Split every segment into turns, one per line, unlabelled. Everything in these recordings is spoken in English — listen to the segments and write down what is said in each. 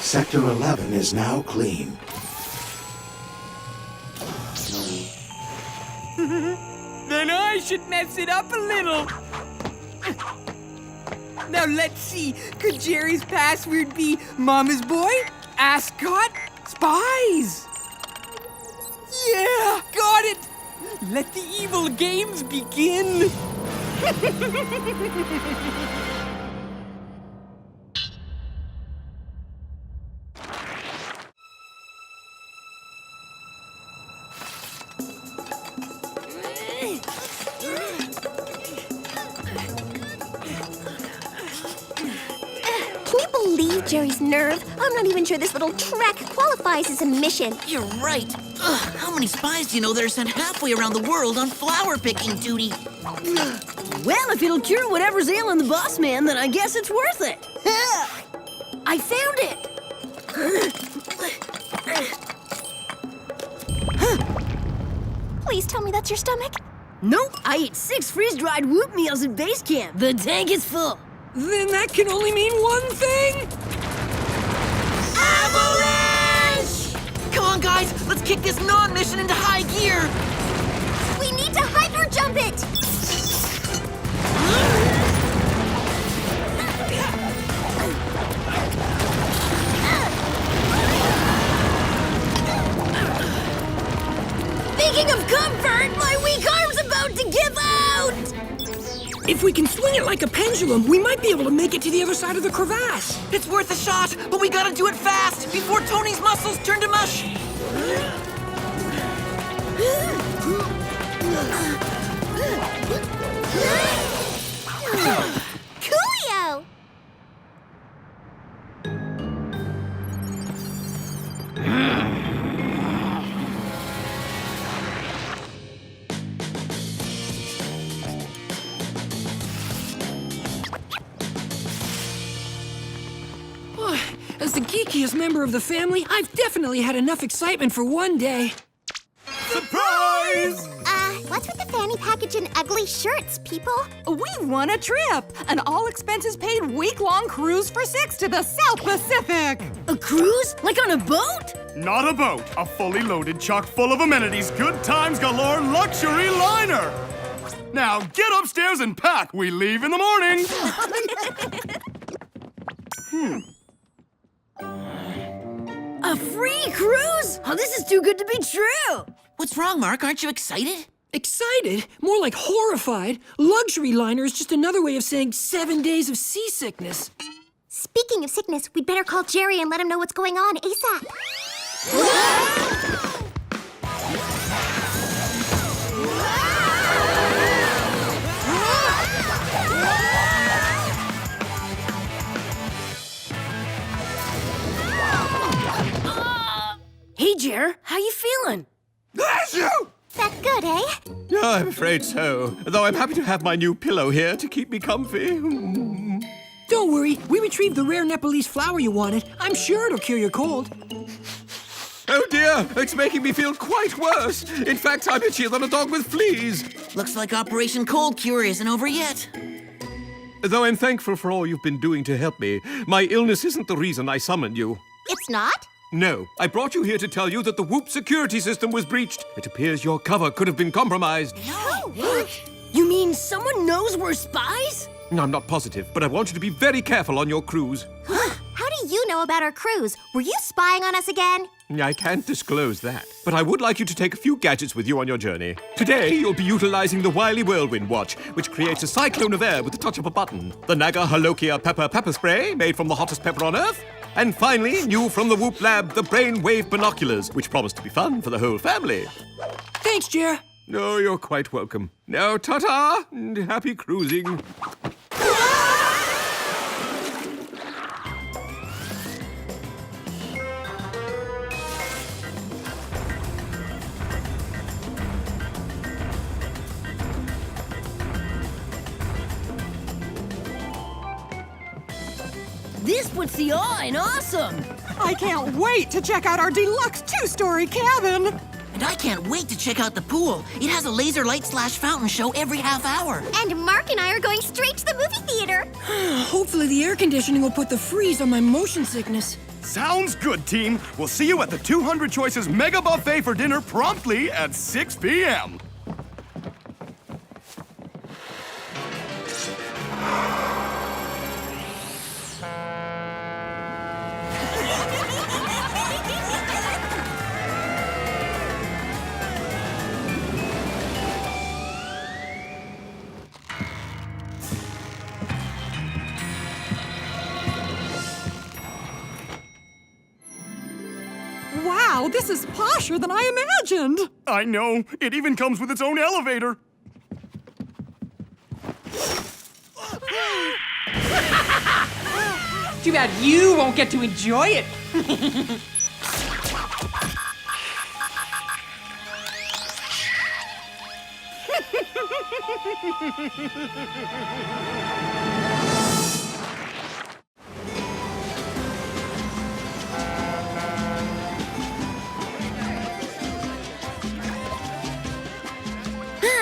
Sector 11 is now clean.
Then I should mess it up a little. Now let's see. Could Jerry's password be Mama's Boy, Ascot, Spiez? Yeah, got it. Let the evil games begin.
Jerry's nerve. I'm not even sure this little trek qualifies as a mission.
You're right. Ugh, how many spies do you know that are sent halfway around the world on flower picking duty?
Well, if it'll cure whatever's ailing the boss man, then I guess it's worth it. I found it.
Please tell me that's your stomach.
Nope, I ate 6 freeze-dried WOOHP meals at base camp. The tank is full.
Then that can only mean one thing.
Avalanche! Come on, guys, let's kick this non-mission into high gear.
We need to hyper-jump it!
Speaking of comfort, my weak arm's about to give out!
If we can swing it like a pendulum, we might be able to make it to the other side of the crevasse.
It's worth a shot, but we gotta do it fast before Tony's muscles turn to mush.
Coolio!
As the geekiest member of the family, I've definitely had enough excitement for one day.
Surprise!
What's with the fanny package and ugly shirts, people?
We won a trip, an all-expenses-paid week-long cruise for 6 to the South Pacific.
A cruise? Like on a boat?
Not a boat, a fully loaded, chock full of amenities, good times galore luxury liner! Now get upstairs and pack, we leave in the morning!
A free cruise? Oh, this is too good to be true.
What's wrong, Mark? Aren't you excited?
Excited? More like horrified. Luxury liner is just another way of saying 7 days of seasickness.
Speaking of sickness, we'd better call Jerry and let him know what's going on ASAP.
Hey, Jer, how you feeling?
Bless you!
That good, eh?
I'm afraid so, though I'm happy to have my new pillow here to keep me comfy.
Don't worry, we retrieved the rare Nepalese flower you wanted. I'm sure it'll cure your cold.
Oh dear, it's making me feel quite worse. In fact, I'm itchier than a dog with fleas.
Looks like Operation Cold Cure isn't over yet.
Though I'm thankful for all you've been doing to help me, my illness isn't the reason I summoned you.
It's not?
No, I brought you here to tell you that the WOOHP security system was breached. It appears your cover could have been compromised.
No.
You mean someone knows we're spies?
I'm not positive, but I want you to be very careful on your cruise.
How do you know about our cruise? Were you spying on us again?
I can't disclose that, but I would like you to take a few gadgets with you on your journey. Today, you'll be utilizing the Wily Whirlwind Watch, which creates a cyclone of air with the touch of a button. The Naga Halokia Pepper Spray, made from the hottest pepper on Earth. And finally, new from the WOOHP Lab, the Brainwave Binoculars, which promise to be fun for the whole family.
Thanks, Jer.
No, you're quite welcome. Now, ta-ta, and happy cruising.
This puts the awe in awesome.
I can't wait to check out our deluxe 2-story cabin.
And I can't wait to check out the pool. It has a laser light / fountain show every half hour.
And Mark and I are going straight to the movie theater.
Hopefully the air conditioning will put the freeze on my motion sickness.
Sounds good, team. We'll see you at the 200 Choices Mega Buffet for dinner promptly at 6 p.m.
Wow, this is posher than I imagined.
I know. It even comes with its own elevator.
Too bad you won't get to enjoy it.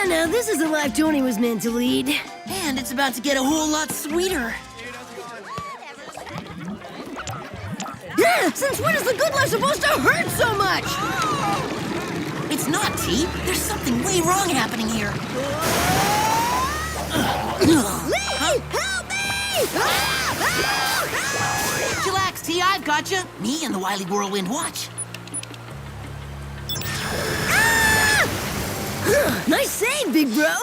Now this is the life Tony was meant to lead.
And it's about to get a whole lot sweeter.
Yeah, since when is the good life supposed to hurt so much?
It's not, T. There's something way wrong happening here.
Lee, help me!
Chillax, T. I've got you. Me and the Wily Whirlwind watch.
Nice save, big bro.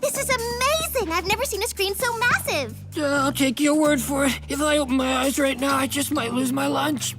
This is amazing! I've never seen a screen so massive.
I'll take your word for it. If I open my eyes right now, I just might lose my lunch.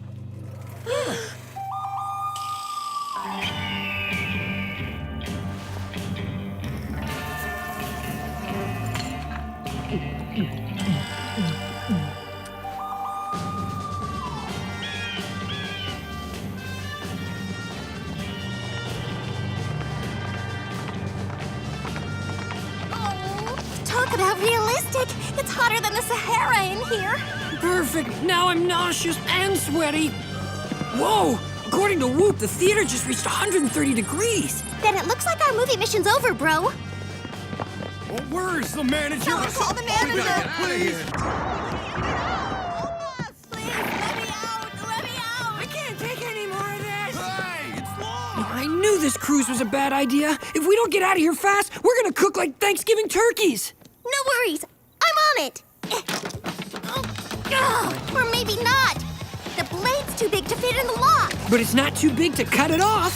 Talk about realistic. It's hotter than the Sahara in here.
Perfect. Now I'm nauseous and sweaty. Whoa! According to WOOHP, the theater just reached 130 degrees.
Then it looks like our movie mission's over, bro.
Well, where's the manager?
Someone call the manager.
Please.
I can't take any more of this.
Hey, it's long.
I knew this cruise was a bad idea. If we don't get out of here fast, we're gonna cook like Thanksgiving turkeys.
No worries. I'm on it. Or maybe not. The blade's too big to fit in the lock.
But it's not too big to cut it off.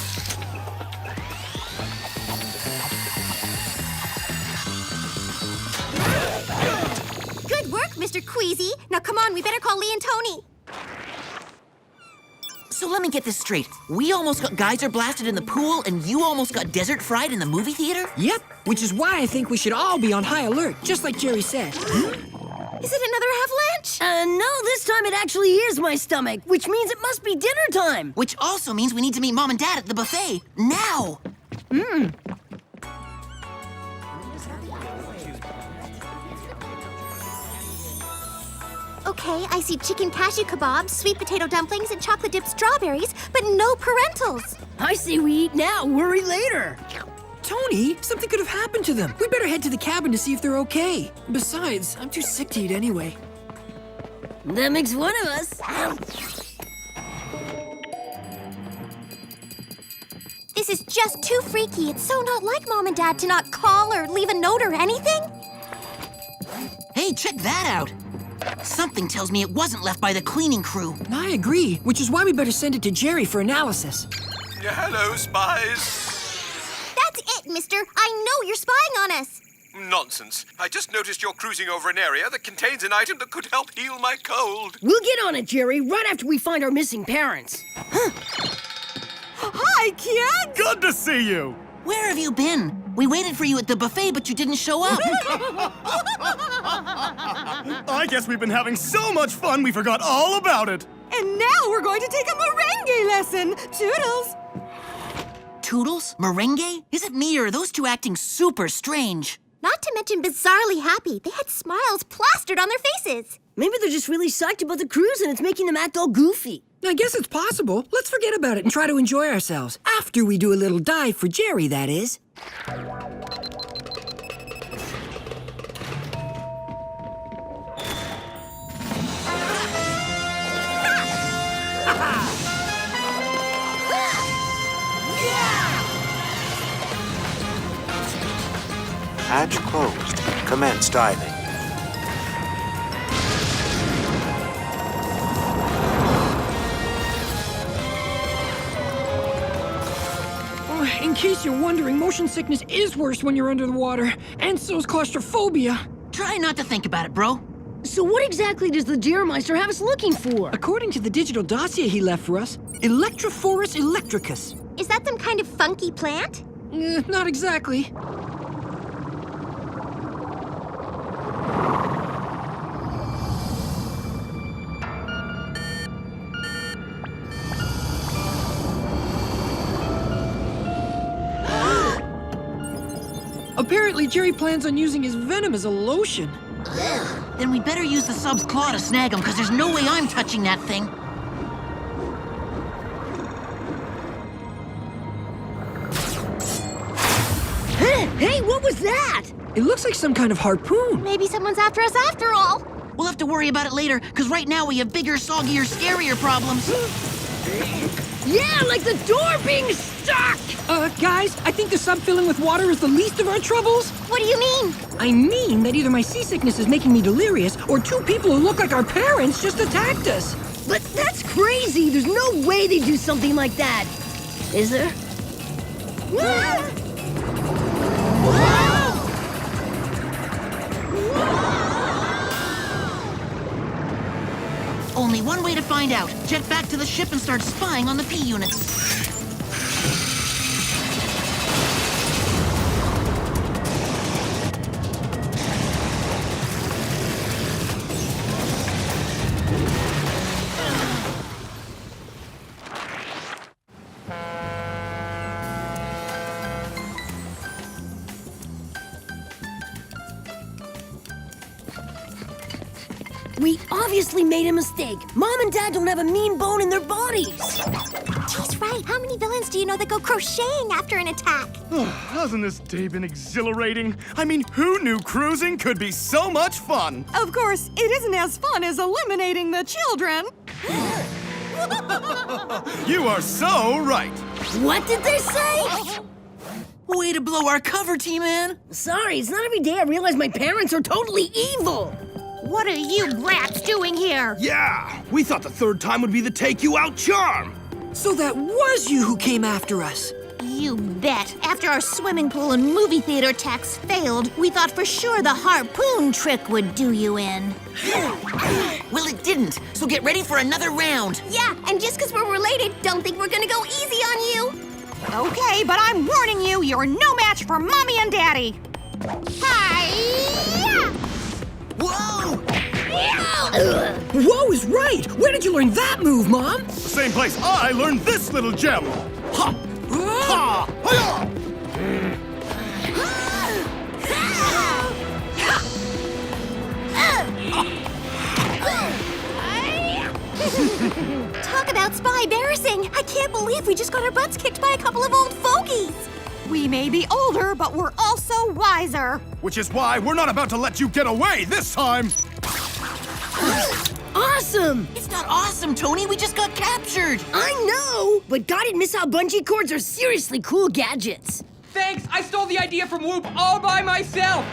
Good work, Mr. Queasy. Now come on, we better call Lee and Tony.
So let me get this straight. We almost got geyser blasted in the pool, and you almost got desert fried in the movie theater?
Yep, which is why I think we should all be on high alert, just like Jerry said.
Is it another avalanche?
No, this time it actually is my stomach, which means it must be dinner time.
Which also means we need to meet Mom and Dad at the buffet. Now!
Okay, I see chicken cashew kebabs, sweet potato dumplings, and chocolate dipped strawberries, but no parentals.
I say we eat now, worry later. Tony, something could have happened to them. We better head to the cabin to see if they're okay. Besides, I'm too sick to eat anyway. That makes one of us.
This is just too freaky. It's so not like Mom and Dad to not call or leave a note or anything.
Hey, check that out! Something tells me it wasn't left by the cleaning crew.
I agree, which is why we better send it to Jerry for analysis.
Hello, Spiez.
That's it, mister. I know you're spying on us.
Nonsense. I just noticed you're cruising over an area that contains an item that could help heal my cold.
We'll get on it, Jerry, right after we find our missing parents.
Hi, kids!
Good to see you.
Where have you been? We waited for you at the buffet, but you didn't show up.
I guess we've been having so much fun we forgot all about it.
And now we're going to take a merengue lesson. Toodles!
Toodles? Merengue? Is it me or are those two acting super strange?
Not to mention bizarrely happy. They had smiles plastered on their faces.
Maybe they're just really psyched about the cruise and it's making them act all goofy. I guess it's possible. Let's forget about it and try to enjoy ourselves. After we do a little dive for Jerry, that is.
Hatch closed. Commence diving.
In case you're wondering, motion sickness is worse when you're under the water, and so's claustrophobia.
Try not to think about it, bro.
So what exactly does the Jeremeister have us looking for? According to the digital dossier he left for us, Electrophorus electricus.
Is that some kind of funky plant?
Not exactly. Apparently, Jerry plans on using his venom as a lotion.
Then we better use the sub's claw to snag him, because there's no way I'm touching that thing.
Hey, what was that? It looks like some kind of harpoon.
Maybe someone's after us after all.
We'll have to worry about it later, because right now we have bigger, soggier, scarier problems.
Yeah, like the door being stuck! Guys, I think the sub filling with water is the least of our troubles.
What do you mean?
I mean that either my seasickness is making me delirious, or two people who look like our parents just attacked us. But that's crazy! There's no way they'd do something like that. Is there?
Only one way to find out. Jet back to the ship and start spying on the P units.
We obviously made a mistake. Mom and Dad don't have a mean bone in their bodies.
She's right. How many villains do you know that go crocheting after an attack?
Hasn't this day been exhilarating? I mean, who knew cruising could be so much fun?
Of course, it isn't as fun as eliminating the children.
You are so right.
What did they say?
Way to blow our cover, T-Man.
Sorry, it's not every day I realize my parents are totally evil.
What are you brats doing here?
Yeah, we thought the third time would be the take you out charm.
So that was you who came after us.
You bet. After our swimming pool and movie theater attacks failed, we thought for sure the harpoon trick would do you in.
Well, it didn't, so get ready for another round.
Yeah, and just because we're related, don't think we're gonna go easy on you.
Okay, but I'm warning you, you're no match for Mommy and Daddy.
Hi-ya!
Whoa!
Whoa is right! Where did you learn that move, Mom?
The same place I learned this little gem. Ha! Ha! Hi-ya!
Talk about spy-embarrassing! I can't believe we just got our butts kicked by a couple of old fogies!
We may be older, but we're also wiser.
Which is why we're not about to let you get away this time.
Awesome!
It's not awesome, Tony. We just got captured.
I know! But guided missile bungee cords are seriously cool gadgets.
Thanks, I stole the idea from WOOHP all by myself.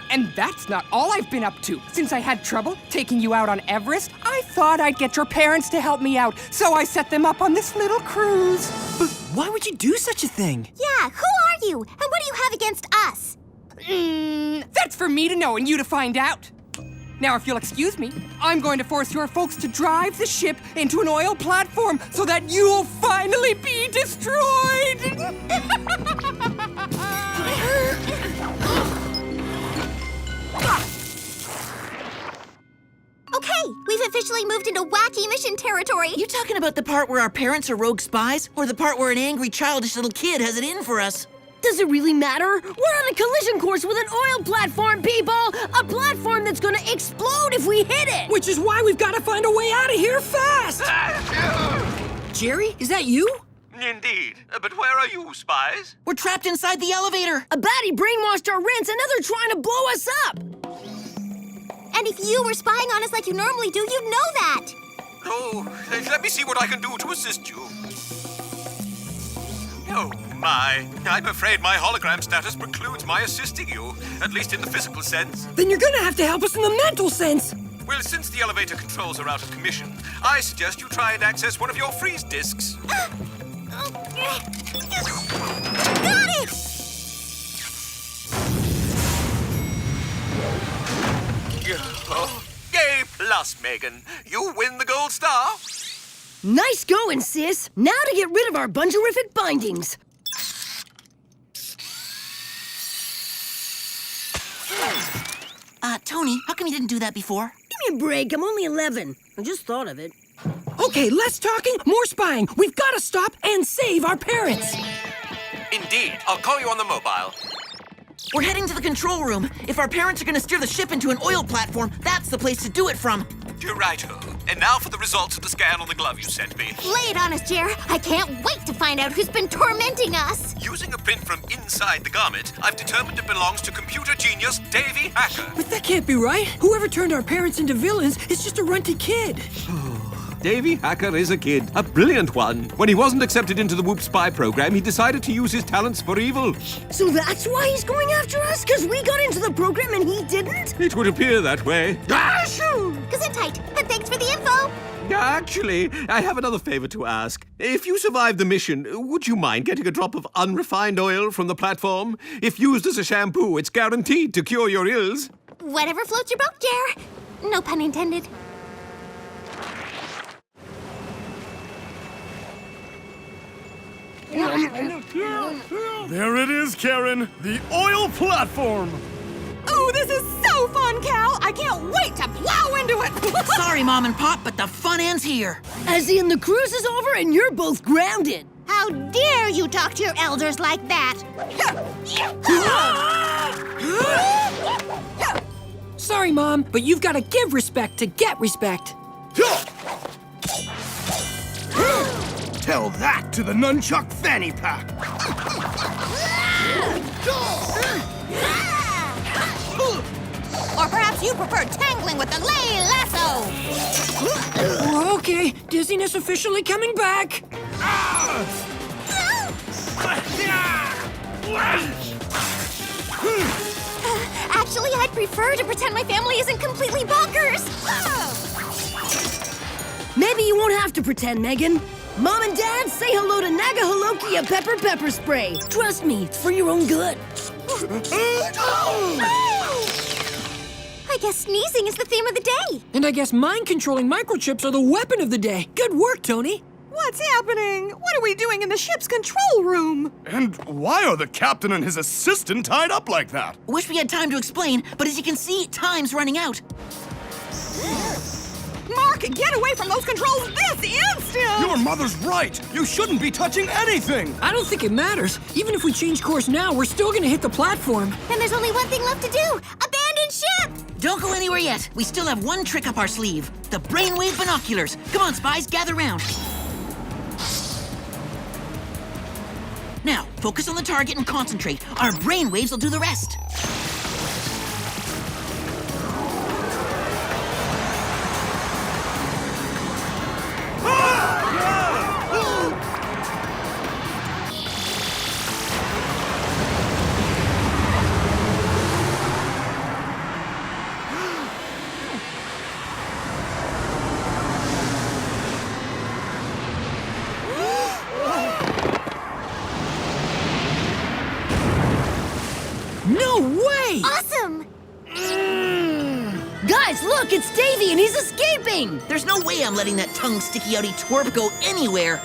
And that's not all I've been up to. Since I had trouble taking you out on Everest, I thought I'd get your parents to help me out, so I set them up on this little cruise.
But why would you do such a thing?
Yeah, who are you? And what do you have against us?
That's for me to know and you to find out. Now, if you'll excuse me, I'm going to force your folks to drive the ship into an oil platform so that you'll finally be destroyed.
Okay, we've officially really moved into wacky mission territory.
You talking about the part where our parents are rogue spies, or the part where an angry, childish little kid has it in for us?
Does it really matter? We're on a collision course with an oil platform, people! A platform that's gonna explode if we hit it! Which is why we've gotta find a way out of here fast! Jerry, is that you?
Indeed. But where are you, Spies?
We're trapped inside the elevator.
A baddie brainwashed our rents, and now they're trying to blow us up!
And if you were spying on us like you normally do, you'd know that.
Oh, let me see what I can do to assist you. Oh, my. I'm afraid my hologram status precludes my assisting you, at least in the physical sense.
Then you're gonna have to help us in the mental sense!
Well, since the elevator controls are out of commission, I suggest you try and access one of your freeze disks.
Got it!
A+, Megan. You win the gold star.
Nice going, sis! Now to get rid of our buncherific bindings!
Tony, how come you didn't do that before?
Give me a break, I'm only 11. I just thought of it. Okay, less talking, more spying. We've got to stop and save our parents.
Indeed. I'll call you on the mobile.
We're heading to the control room. If our parents are gonna steer the ship into an oil platform, that's the place to do it from.
You're right-ho. And now for the results of the scan on the glove you sent me.
Lay it on us, Jer. I can't wait to find out who's been tormenting us.
Using a print from inside the garment, I've determined it belongs to computer genius Davey Hacker.
But that can't be right. Whoever turned our parents into villains is just a runty kid.
Davey Hacker is a kid, a brilliant one. When he wasn't accepted into the WOOHP spy program, he decided to use his talents for evil.
So that's why he's going after us? Because we got into the program and he didn't?
It would appear that way.
Gesundheit, and thanks for the info.
Actually, I have another favor to ask. If you survive the mission, would you mind getting a drop of unrefined oil from the platform? If used as a shampoo, it's guaranteed to cure your ills.
Whatever floats your boat, Jer. No pun intended.
There it is, Karen. The oil platform.
Oh, this is so fun, Cal! I can't wait to plow into it!
Sorry, Mom and Pop, but the fun ends here.
As in, the cruise is over and you're both grounded.
How dare you talk to your elders like that?
Sorry, Mom, but you've got to give respect to get respect.
Tell that to the nunchuck fanny pack.
Or perhaps you prefer tangling with the lay lasso.
Okay, dizziness officially coming back.
Actually, I'd prefer to pretend my family isn't completely bonkers.
Maybe you won't have to pretend, Megan. Mom and Dad, say hello to Nagahalokia pepper spray. Trust me, it's for your own good.
I guess sneezing is the theme of the day.
And I guess mind-controlling microchips are the weapon of the day. Good work, Tony.
What's happening? What are we doing in the ship's control room?
And why are the captain and his assistant tied up like that?
Wish we had time to explain, but as you can see, time's running out.
Mark, get away from those controls this instant!
Your mother's right. You shouldn't be touching anything.
I don't think it matters. Even if we change course now, we're still gonna hit the platform.
Then there's only one thing left to do. Abandon ship!
Don't go anywhere yet. We still have one trick up our sleeve. The brainwave binoculars. Come on, Spies, gather round. Now, focus on the target and concentrate. Our brainwaves will do the rest.
No way!
Awesome!
Guys, look, it's Davey and he's escaping!
There's no way I'm letting that tongue-sticky-outy twerp go anywhere.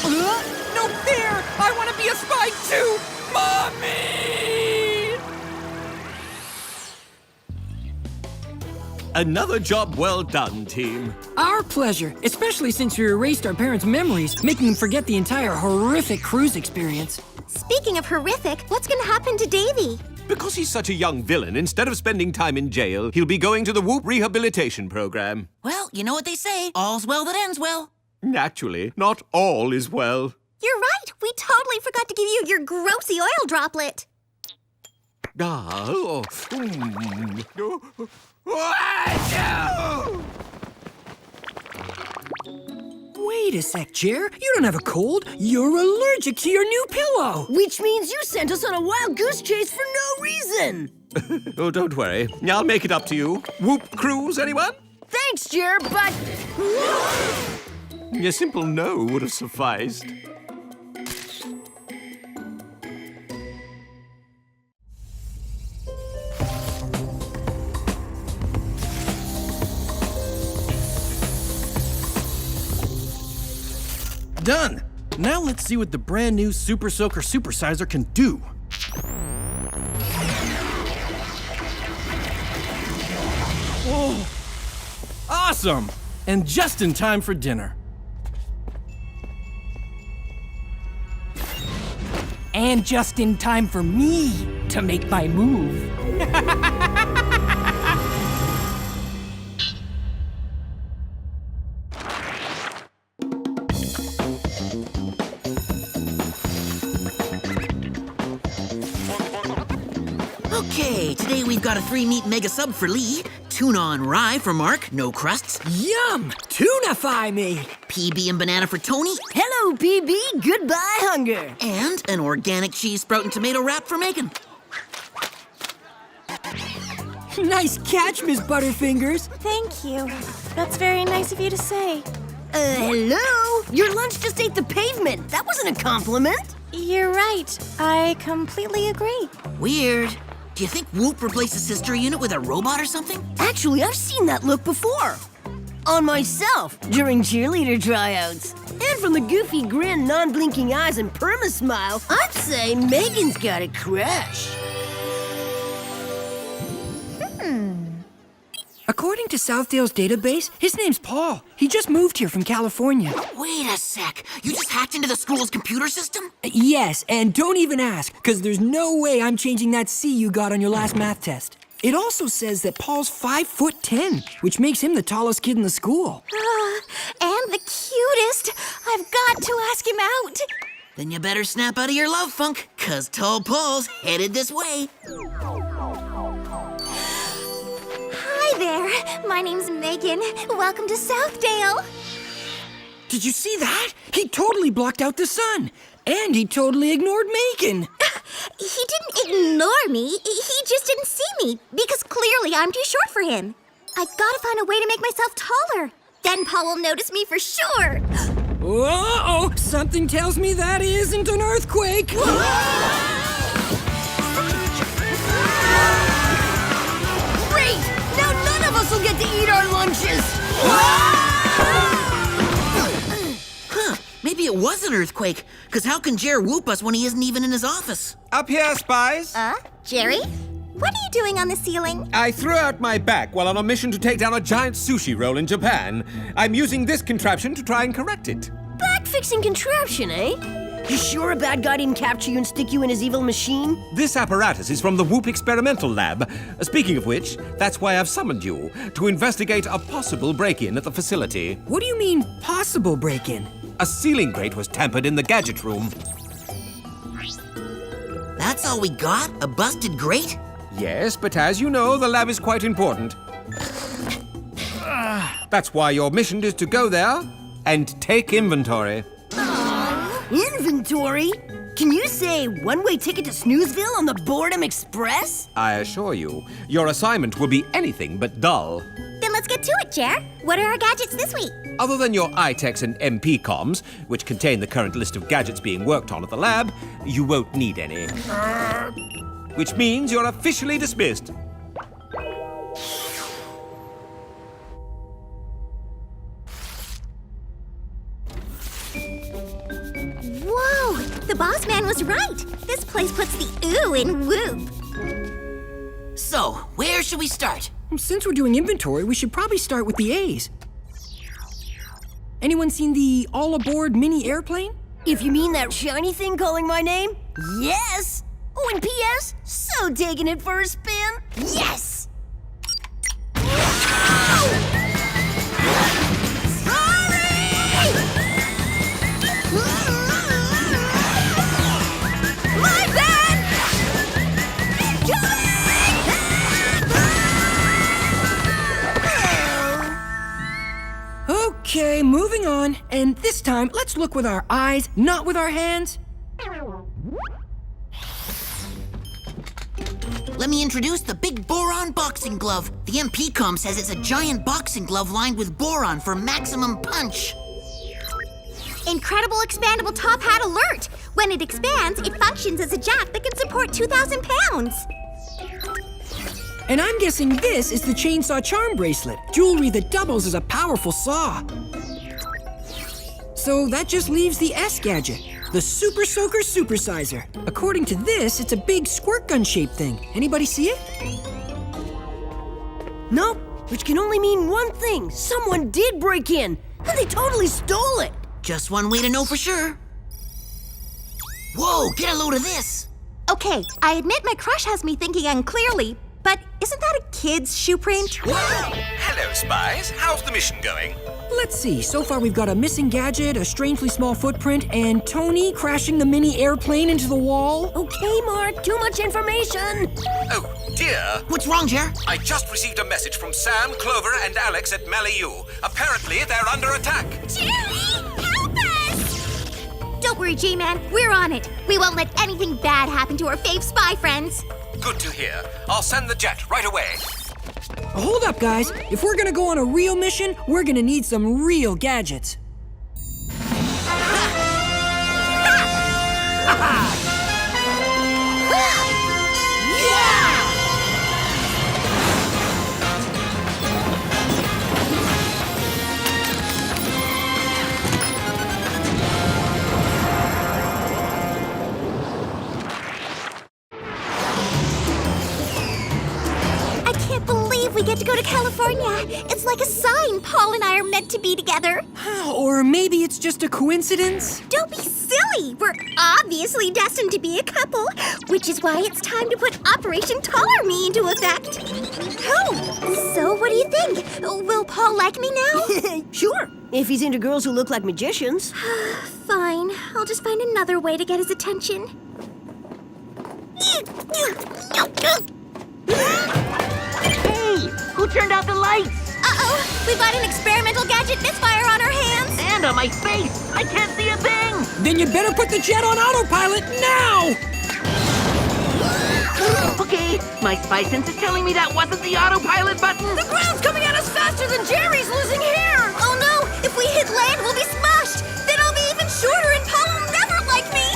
No fair! I want to be a spy too! Mommy!
Another job well done, team.
Our pleasure, especially since we erased our parents' memories, making them forget the entire horrific cruise experience.
Speaking of horrific, what's gonna happen to Davey?
Because he's such a young villain, instead of spending time in jail, he'll be going to the WOOHP rehabilitation program.
Well, you know what they say. All's well that ends well.
Naturally, not all is well.
You're right. We totally forgot to give you your grossy oil droplet.
Wait a sec, Jer. You don't have a cold. You're allergic to your new pillow.
Which means you sent us on a wild goose chase for no reason.
Oh, don't worry. I'll make it up to you. WOOHP cruise, anyone?
Thanks, Jer, but...
A simple no would have sufficed.
Done! Now let's see what the brand new Super Soaker Supersizer can do. Oh! Awesome! And just in time for dinner.
And just in time for me to make my move.
Okay, today we've got a 3-meat mega sub for Lee, tuna on rye for Mark, no crusts,
Yum! Tunify me!
PB and banana for Tony,
Hello, PB. Goodbye, hunger.
and an organic cheese sprout and tomato wrap for Megan.
Nice catch, Miss Butterfingers.
Thank you. That's very nice of you to say.
Hello? Your lunch just ate the pavement. That wasn't a compliment.
You're right. I completely agree.
Weird. Do you think WOOHP replaces sister unit with a robot or something?
Actually, I've seen that look before. On myself, during cheerleader tryouts. And from the goofy grin, non-blinking eyes, and perma-smile, I'd say Megan's got a crush.
According to Southdale's database, his name's Paul. He just moved here from California.
Wait a sec. You just hacked into the school's computer system?
Yes, and don't even ask, because there's no way I'm changing that C you got on your last math test. It also says that Paul's 5'10", which makes him the tallest kid in the school.
And the cutest. I've got to ask him out.
Then you better snap out of your love funk, 'cause Tall Paul's headed this way.
Hi there. My name's Megan. Welcome to Southdale.
Did you see that? He totally blocked out the sun. And he totally ignored Megan.
He didn't ignore me. He just didn't see me because clearly I'm too short for him. I gotta find a way to make myself taller. Then Paul will notice me for sure.
Uh-oh! Something tells me that isn't an earthquake.
Great! Now none of us will get to eat our lunches.
Huh, maybe it was an earthquake, 'cause how can Jer whoop us when he isn't even in his office?
Up here, Spiez.
Jerry? What are you doing on the ceiling?
I threw out my back while on a mission to take down a giant sushi roll in Japan. I'm using this contraption to try and correct it.
Back-fixing contraption, eh? You sure a bad guy didn't capture you and stick you in his evil machine?
This apparatus is from the WOOHP experimental lab. Speaking of which, that's why I've summoned you, to investigate a possible break-in at the facility.
What do you mean, possible break-in?
A ceiling grate was tampered in the gadget room.
That's all we got? A busted grate?
Yes, but as you know, the lab is quite important. That's why your mission is to go there and take inventory.
Inventory? Can you say one-way ticket to Snoozeville on the Boredom Express?
I assure you, your assignment will be anything but dull.
Then let's get to it, Jer. What are our gadgets this week?
Other than your iTechs and MP comms, which contain the current list of gadgets being worked on at the lab, you won't need any. Which means you're officially dismissed.
Whoa! The boss man was right. This place puts the ooh in WOOHP.
So, where should we start?
Since we're doing inventory, we should probably start with the A's. Anyone seen the all-aboard mini airplane?
If you mean that shiny thing calling my name, yes! Oh, and P.S., so taking it for a spin, yes!
Okay, moving on. And this time, let's look with our eyes, not with our hands.
Let me introduce the Big Boron Boxing Glove. The MP.com says it's a giant boxing glove lined with boron for maximum punch.
Incredible expandable top hat alert! When it expands, it functions as a jack that can support 2,000 pounds.
And I'm guessing this is the chainsaw charm bracelet, jewelry that doubles as a powerful saw. So that just leaves the S gadget, the Super Soaker Supersizer. According to this, it's a big squirt gun shaped thing. Anybody see it?
Nope, which can only mean one thing. Someone did break in, and they totally stole it.
Just one way to know for sure. Whoa, get a load of this.
Okay, I admit my crush has me thinking unclearly, but isn't that a kid's shoe print?
Hello, Spiez. How's the mission going?
Let's see. So far, we've got a missing gadget, a strangely small footprint, and Tony crashing the mini airplane into the wall.
Okay, Mark, too much information.
Oh, dear.
What's wrong, Jer?
I just received a message from Sam, Clover, and Alex at Malibu. Apparently, they're under attack.
Jerry, help us! Don't worry, J-Man. We're on it. We won't let anything bad happen to our fave spy friends.
Good to hear. I'll send the jet right away.
Hold up, guys. If we're gonna go on a real mission, we're gonna need some real gadgets.
We get to go to California. It's like a sign Paul and I are meant to be together.
Or maybe it's just a coincidence?
Don't be silly. We're obviously destined to be a couple, which is why it's time to put Operation Taller Me into effect. Oh, so what do you think? Will Paul like me now?
Sure, if he's into girls who look like magicians.
Fine. I'll just find another way to get his attention.
Who turned out the lights?
Uh-oh! We've got an experimental gadget misfire on our hands!
And on my face! I can't see a thing!
Then you better put the jet on autopilot now!
Okay, my spy sense is telling me that wasn't the autopilot button.
The ground's coming at us faster than Jerry's losing hair!
Oh no! If we hit land, we'll be smushed! Then I'll be even shorter and Paul will never like me!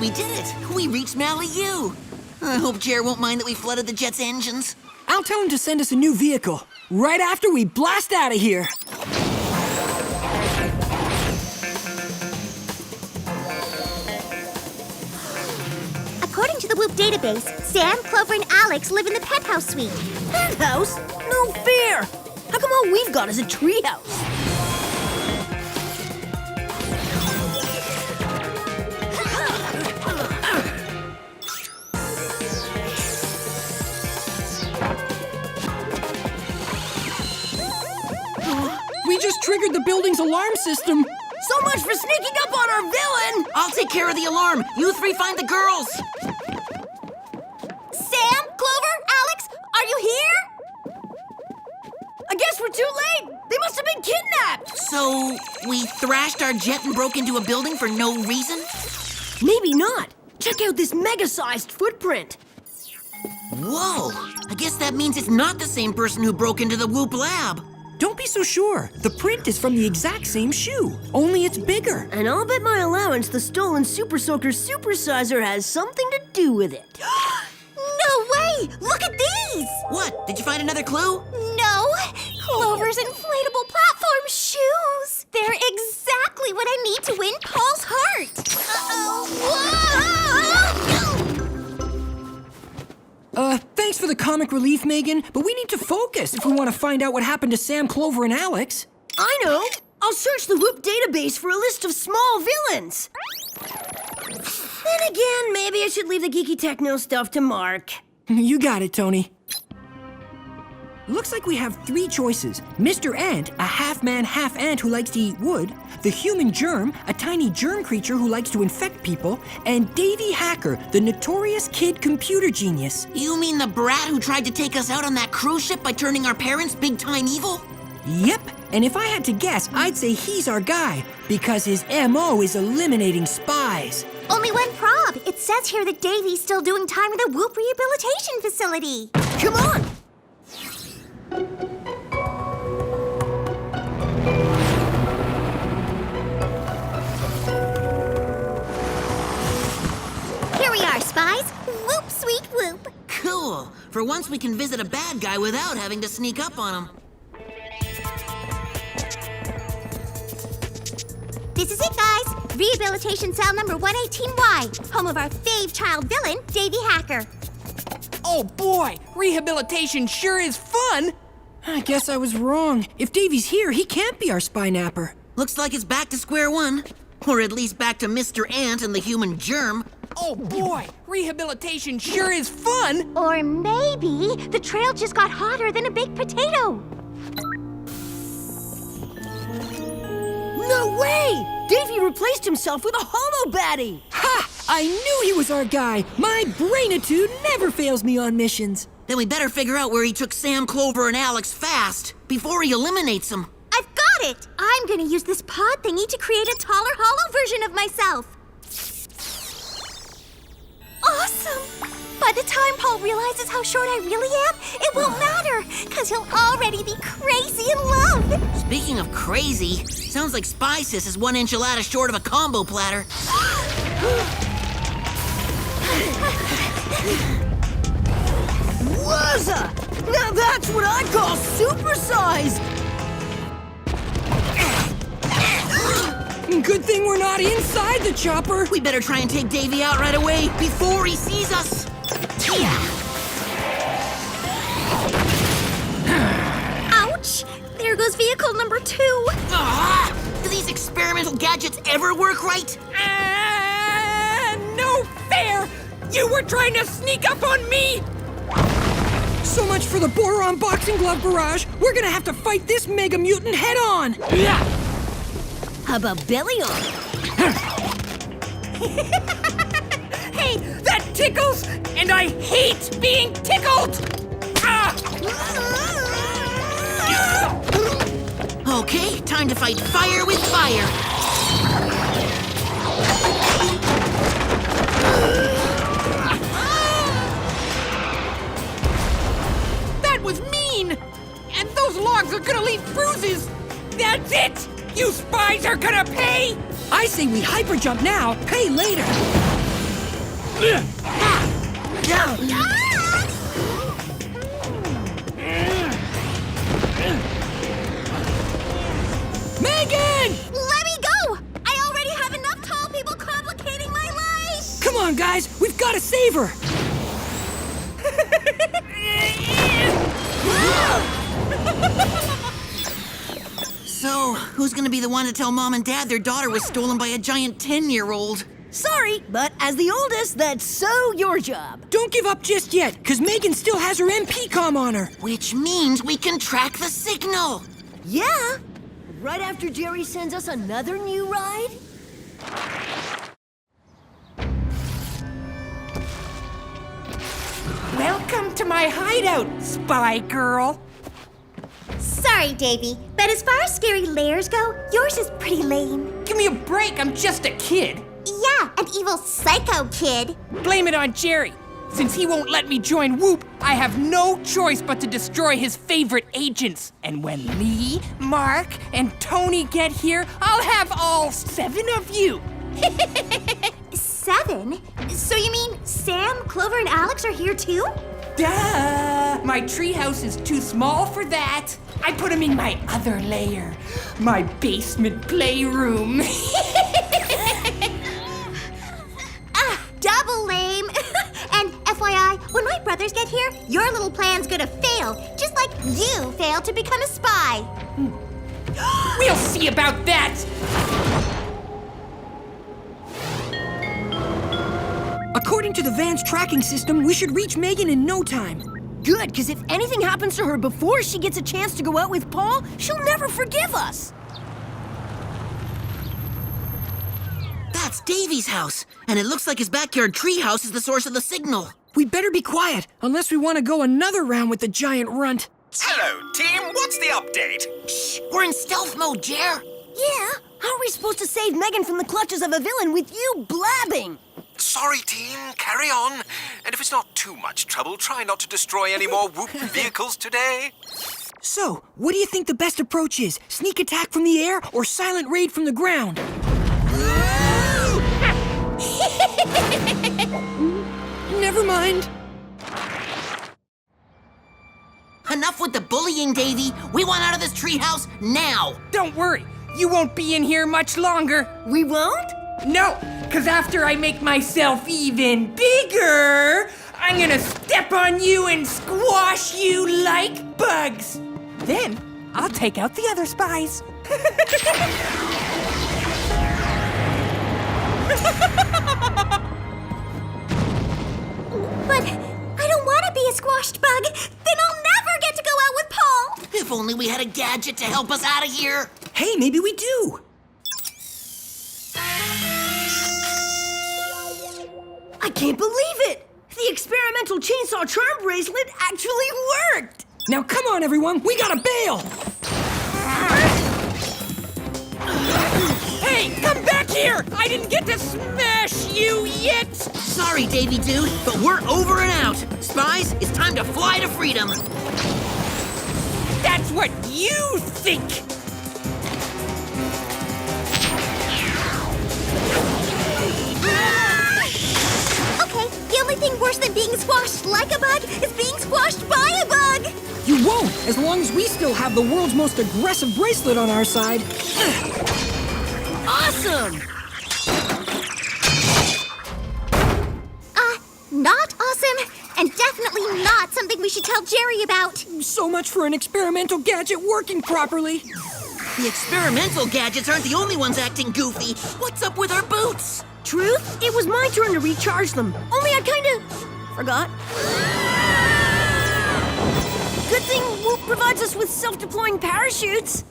We did it! We reached Malibu! I hope Jer won't mind that we flooded the jet's engines.
I'll tell him to send us a new vehicle, right after we blast out of here.
According to the WOOHP database, Sam, Clover, and Alex live in the penthouse suite.
Penthouse? No fair! How come all we've got is a treehouse?
We just triggered the building's alarm system.
So much for sneaking up on our villain!
I'll take care of the alarm. You three find the girls.
Sam, Clover, Alex, are you here?
I guess we're too late. They must have been kidnapped.
So, we thrashed our jet and broke into a building for no reason?
Maybe not. Check out this mega-sized footprint.
Whoa! I guess that means it's not the same person who broke into the WOOHP lab.
Don't be so sure. The print is from the exact same shoe, only it's bigger.
And I'll bet my allowance the stolen Super Soaker Supersizer has something to do with it.
No way! Look at these!
What? Did you find another clue?
No. Clover's inflatable platform shoes! They're exactly what I need to win Paul's heart!
Thanks for the comic relief, Megan, but we need to focus if we want to find out what happened to Sam, Clover, and Alex.
I know. I'll search the WOOHP database for a list of small villains. Then again, maybe I should leave the geeky techno stuff to Mark.
You got it, Tony. Looks like we have 3 choices. Mr. Ant, a half-man, half-ant who likes to eat wood, the human germ, a tiny germ creature who likes to infect people, and Davey Hacker, the notorious kid computer genius.
You mean the brat who tried to take us out on that cruise ship by turning our parents big-time evil?
Yep, and if I had to guess, I'd say he's our guy, because his M.O. is eliminating spies.
Only one prob. It says here that Davey's still doing time at the WOOHP rehabilitation facility.
Come on!
Here we are, Spies. Whoop, sweet whoop.
Cool. For once we can visit a bad guy without having to sneak up on him.
This is it, guys. Rehabilitation cell number 118Y, home of our fave child villain, Davey Hacker.
Oh boy, rehabilitation sure is fun!
I guess I was wrong. If Davey's here, he can't be our spy napper.
Looks like it's back to square one. Or at least back to Mr. Ant and the human germ.
Oh boy, rehabilitation sure is fun!
Or maybe the trail just got hotter than a baked potato.
No way! Davey replaced himself with a hollow baddie!
Ha! I knew he was our guy! My brainitude never fails me on missions.
Then we better figure out where he took Sam, Clover, and Alex fast before he eliminates them.
I've got it! I'm gonna use this pod thingy to create a taller, hollow version of myself. Awesome! By the time Paul realizes how short I really am, it won't matter, because he'll already be crazy in love!
Speaking of crazy, sounds like Spiez is 1 enchilada short of a combo platter.
Wazza! Now that's what I call supersized!
Good thing we're not inside the chopper.
We better try and take Davey out right away before he sees us.
Ouch! There goes vehicle number 2.
Do these experimental gadgets ever work right?
No fair! You were trying to sneak up on me!
So much for the boron boxing glove barrage. We're gonna have to fight this mega mutant head on.
How about belly on?
Hey, that tickles! And I hate being tickled!
Okay, time to fight fire with fire.
That was mean! And those logs are gonna leave bruises! That's it! You spies are gonna pay!
I say we hyper jump now, pay later. Megan!
Let me go! I already have enough tall people complicating my life!
Come on, guys, we've got to save her.
So, who's gonna be the one to tell Mom and Dad their daughter was stolen by a giant 10-year-old?
Sorry, but as the oldest, that's so your job.
Don't give up just yet, because Megan still has her MP comm on her.
Which means we can track the signal.
Yeah? Right after Jerry sends us another new ride?
Welcome to my hideout, spy girl.
Sorry, Davey, but as far as scary layers go, yours is pretty lame.
Give me a break, I'm just a kid.
Yeah, an evil psycho kid.
Blame it on Jerry. Since he won't let me join WOOHP, I have no choice but to destroy his favorite agents. And when Lee, Mark, and Tony get here, I'll have all 7 of you.
7? So you mean Sam, Clover, and Alex are here too?
Duh! My treehouse is too small for that. I put him in my other layer, my basement playroom.
Double lame. And FYI, when my brothers get here, your little plan's gonna fail, just like you failed to become a spy.
We'll see about that!
According to the van's tracking system, we should reach Megan in no time.
Good, because if anything happens to her before she gets a chance to go out with Paul, she'll never forgive us.
That's Davey's house, and it looks like his backyard treehouse is the source of the signal.
We better be quiet, unless we want to go another round with the giant runt.
Hello, team. What's the update?
Shh, we're in stealth mode, Jer.
Yeah? How are we supposed to save Megan from the clutches of a villain with you blabbing?
Sorry, team. Carry on. And if it's not too much trouble, try not to destroy any more WOOHP vehicles today.
So, what do you think the best approach is? Sneak attack from the air or silent raid from the ground? Never mind.
Enough with the bullying, Davey. We want out of this treehouse now.
Don't worry, you won't be in here much longer.
We won't?
No, because after I make myself even bigger, I'm gonna step on you and squash you like bugs. Then I'll take out the other spies.
But I don't want to be a squashed bug. Then I'll never get to go out with Paul.
If only we had a gadget to help us out of here.
Hey, maybe we do.
I can't believe it! The experimental chainsaw charm bracelet actually worked!
Now come on, everyone, we gotta bail!
Hey, come back here! I didn't get to smash you yet!
Sorry, Davey dude, but we're over and out. Spies, it's time to fly to freedom.
That's what you think!
Okay, the only thing worse than being squashed like a bug is being squashed by a bug!
You won't, as long as we still have the world's most aggressive bracelet on our side.
Awesome!
Not awesome, and definitely not something we should tell Jerry about.
So much for an experimental gadget working properly.
The experimental gadgets aren't the only ones acting goofy. What's up with our boots?
Truth, it was my turn to recharge them. Only I kinda forgot. Good thing WOOHP provides us with self-deploying parachutes.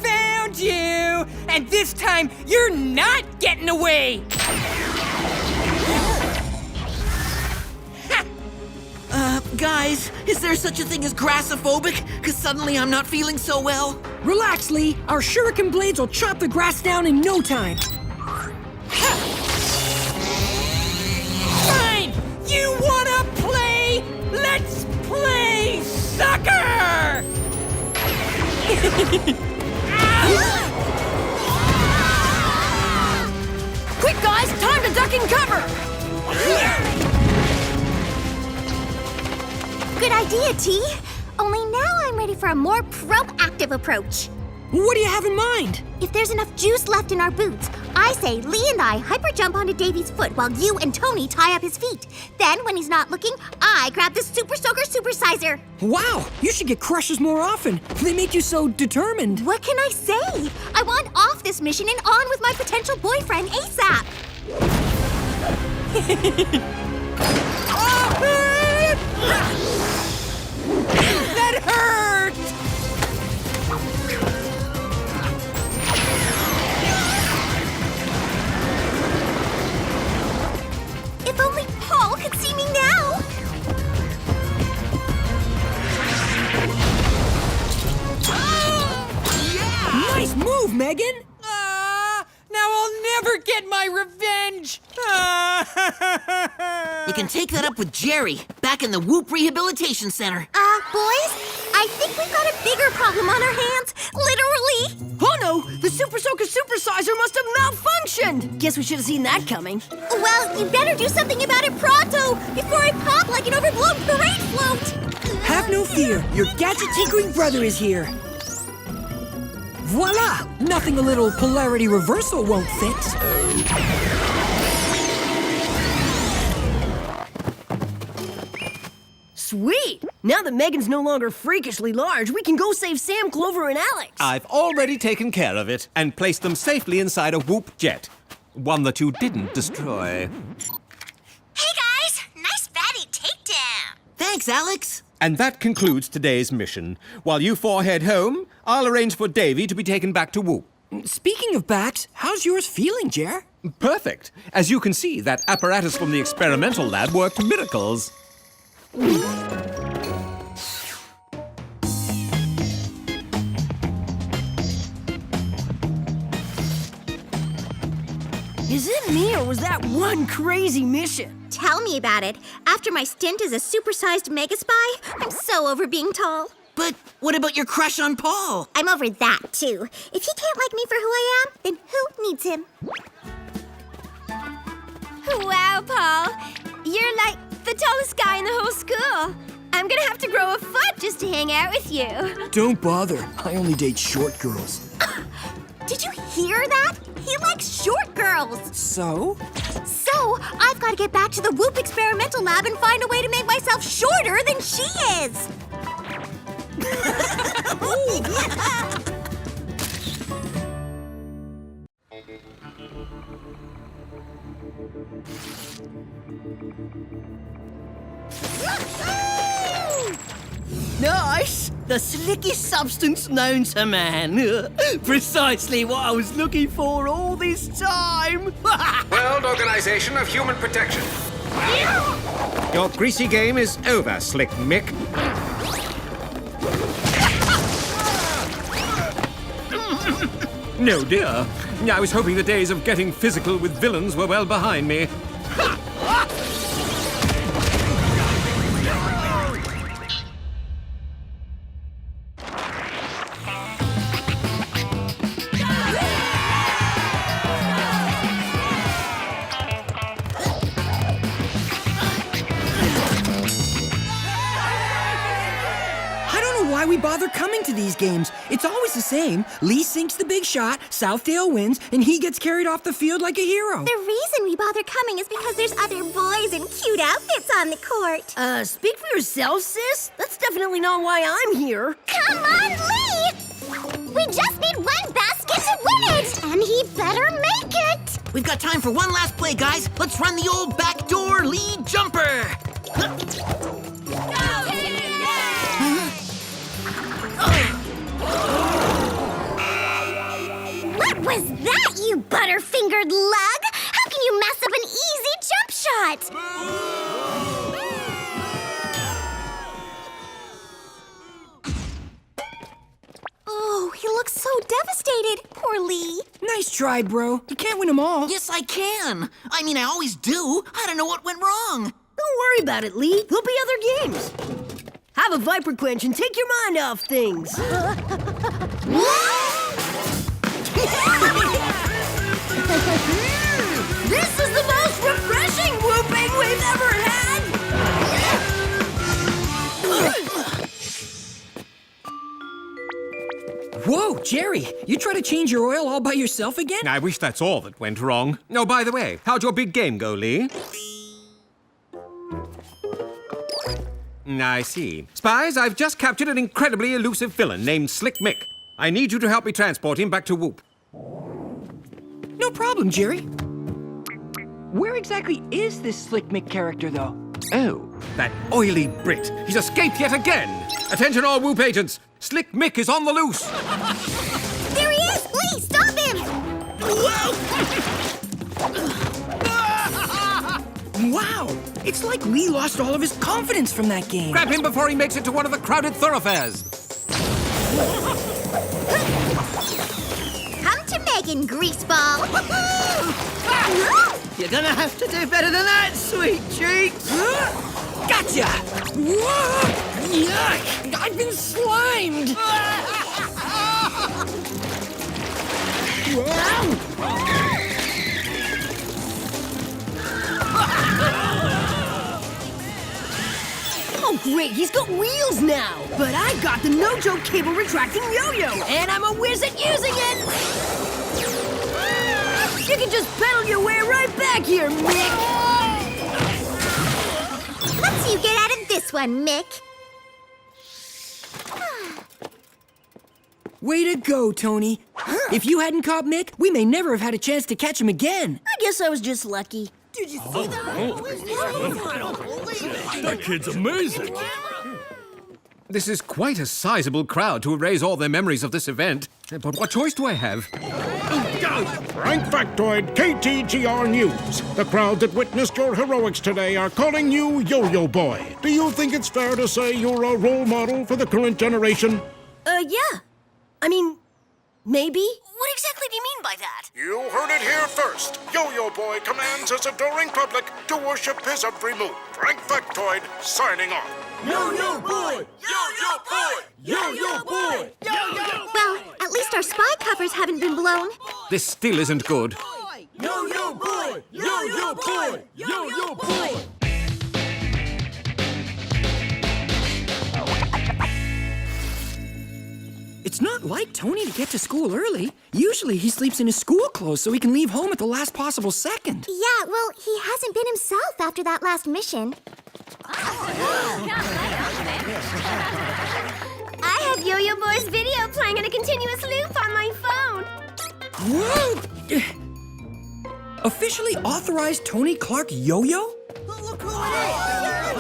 Found you! And this time, you're not getting away!
Guys, is there such a thing as grassophobic? Because suddenly I'm not feeling so well.
Relax, Lee. Our shuriken blades will chop the grass down in no time.
Fine! You wanna play? Let's play soccer!
Quick, guys, time to duck and cover!
Good idea, T. Only now I'm ready for a more proactive approach.
What do you have in mind?
If there's enough juice left in our boots, I say Lee and I hyper jump onto Davey's foot while you and Tony tie up his feet. Then, when he's not looking, I grab the Super Soaker Supersizer.
Wow, you should get crushes more often. They make you so determined.
What can I say? I want off this mission and on with my potential boyfriend ASAP.
That hurt!
If only Paul could see me now!
Nice move, Megan!
Now I'll never get my revenge!
You can take that up with Jerry, back in the WOOHP Rehabilitation Center.
Boys, I think we've got a bigger problem on our hands. Literally.
Oh no, the Super Soaker Supersizer must have malfunctioned! Guess we should have seen that coming.
Well, you better do something about it promptly. like an overblown parade float!
Have no fear, your gadget tinkering brother is here. Voila! Nothing a little polarity reversal won't fix.
Sweet! Now that Megan's no longer freakishly large, we can go save Sam, Clover, and Alex.
I've already taken care of it and placed them safely inside a WOOHP jet. One that you didn't destroy.
Hey guys, nice fatty takedown.
Thanks, Alex.
And that concludes today's mission. While you four head home, I'll arrange for Davey to be taken back to WOOHP.
Speaking of backs, how's yours feeling, Jer?
Perfect. As you can see, that apparatus from the experimental lab worked miracles.
Is it me, or was that one crazy mission?
Tell me about it. After my stint as a supersized mega spy, I'm so over being tall.
But what about your crush on Paul?
I'm over that, too. If he can't like me for who I am, then who needs him? Wow, Paul. You're like the tallest guy in the whole school. I'm gonna have to grow a foot just to hang out with you.
Don't bother. I only date short girls.
Did you hear that? He likes short girls.
So?
So, I've got to get back to the WOOHP experimental lab and find a way to make myself shorter than she is.
Nice! The slickest substance known to man. Precisely what I was looking for all this time.
World Organization of Human Protection.
Your greasy game is over, Slick Mick. No, dear. I was hoping the days of getting physical with villains were well behind me.
Why we bother coming to these games? It's always the same. Lee sinks the big shot, Southdale wins, and he gets carried off the field like a hero.
The reason we bother coming is because there's other boys in cute outfits on the court.
Speak for yourself, sis. That's definitely not why I'm here.
Come on, Lee! We just need one basket to win it, and he better make it.
We've got time for one last play, guys. Let's run the old backdoor lead jumper.
What was that, you butterfingered lug? How can you mess up an easy jump shot? Oh, he looks so devastated. Poor Lee.
Nice try, bro. You can't win them all.
Yes, I can. I mean, I always do. I don't know what went wrong.
Don't worry about it, Lee. There'll be other games. Have a Viper Quench and take your mind off things. This is the most refreshing whooping we've ever had!
Whoa, Jerry, you try to change your oil all by yourself again?
I wish that's all that went wrong. Oh, by the way, how'd your big game go, Lee? I see. Spies, I've just captured an incredibly elusive villain named Slick Mick. I need you to help me transport him back to WOOHP.
No problem, Jerry. Where exactly is this Slick Mick character, though?
Oh, that oily Brit. He's escaped yet again. Attention all WOOHP agents. Slick Mick is on the loose.
There he is! Lee, stop him!
Wow! It's like Lee lost all of his confidence from that game.
Grab him before he makes it to one of the crowded thoroughfares.
Come to Megan, greaseball.
You're gonna have to do better than that, sweet cheeks.
Gotcha! Whoa! Yuck! I've been slimed!
Great, he's got wheels now! But I've got the no-joke cable retracting yo-yo, and I'm a whiz at using it! You can just pedal your way right back here, Mick!
Let's you get out of this one, Mick.
Way to go, Tony. If you hadn't caught Mick, we may never have had a chance to catch him again.
I guess I was just lucky. Did you see that?
That kid's amazing.
This is quite a sizable crowd to erase all their memories of this event. But what choice do I have?
Frank Factoid, KTGR News. The crowd that witnessed your heroics today are calling you Yo-Yo Boy. Do you think it's fair to say you're a role model for the current generation?
Yeah. I mean, maybe. What exactly do you mean by that?
You heard it here first. Yo-Yo Boy commands his adoring public to worship his every move. Frank Factoid, signing off.
Yo-Yo Boy! Yo-Yo Boy! Yo-Yo Boy! Yo-Yo!
Well, at least our spy covers haven't been blown.
This still isn't good.
Yo-Yo Boy! Yo-Yo Boy! Yo-Yo Boy!
It's not like Tony to get to school early. Usually he sleeps in his school clothes so he can leave home at the last possible second.
Yeah, well, he hasn't been himself after that last mission. I have Yo-Yo Boy's video playing in a continuous loop on my phone.
Whoa! Officially authorized Tony Clark Yo-Yo?
Look who it is!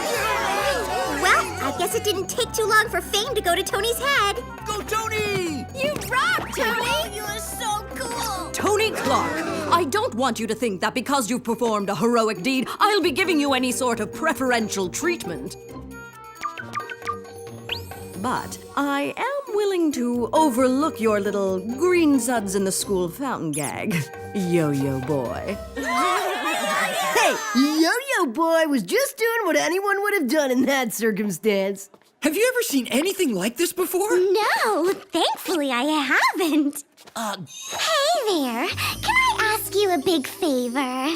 Well, I guess it didn't take too long for fame to go to Tony's head.
Go, Tony!
You rock, Tony! You're so cool!
Tony Clark, I don't want you to think that because you've performed a heroic deed, I'll be giving you any sort of preferential treatment. But I am willing to overlook your little green suds in the school fountain gag, Yo-Yo Boy.
Hey, Yo-Yo Boy was just doing what anyone would have done in that circumstance.
Have you ever seen anything like this before?
No, thankfully I haven't. Hey there, can I ask you a big favor?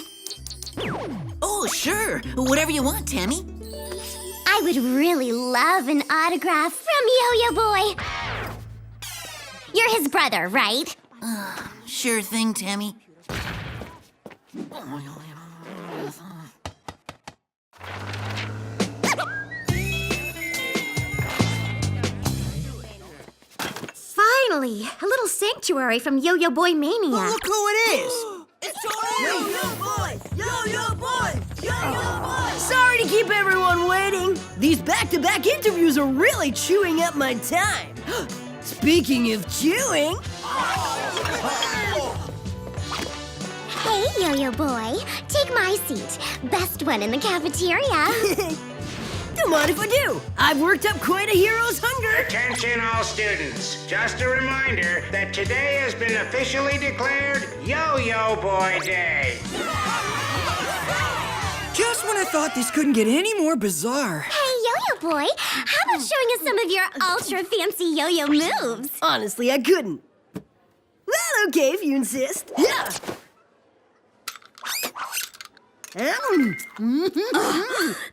Oh, sure. Whatever you want, Tammy.
I would really love an autograph from Yo-Yo Boy. You're his brother, right?
Sure thing, Tammy.
Finally, a little sanctuary from Yo-Yo Boy Mania.
Look who it is! It's Tony! Yo-Yo Boy! Yo-Yo Boy! Yo-Yo Boy! Sorry to keep everyone waiting. These back-to-back interviews are really chewing up my time. Speaking of chewing...
Hey, Yo-Yo Boy. Take my seat. Best one in the cafeteria.
Don't mind if I do. I've worked up quite a hero's hunger.
Attention all students. Just a reminder that today has been officially declared Yo-Yo Boy Day.
Just when I thought this couldn't get any more bizarre.
Hey, Yo-Yo Boy, how about showing us some of your ultra-fancy yo-yo moves?
Honestly, I couldn't. Well, okay, if you insist. Yeah.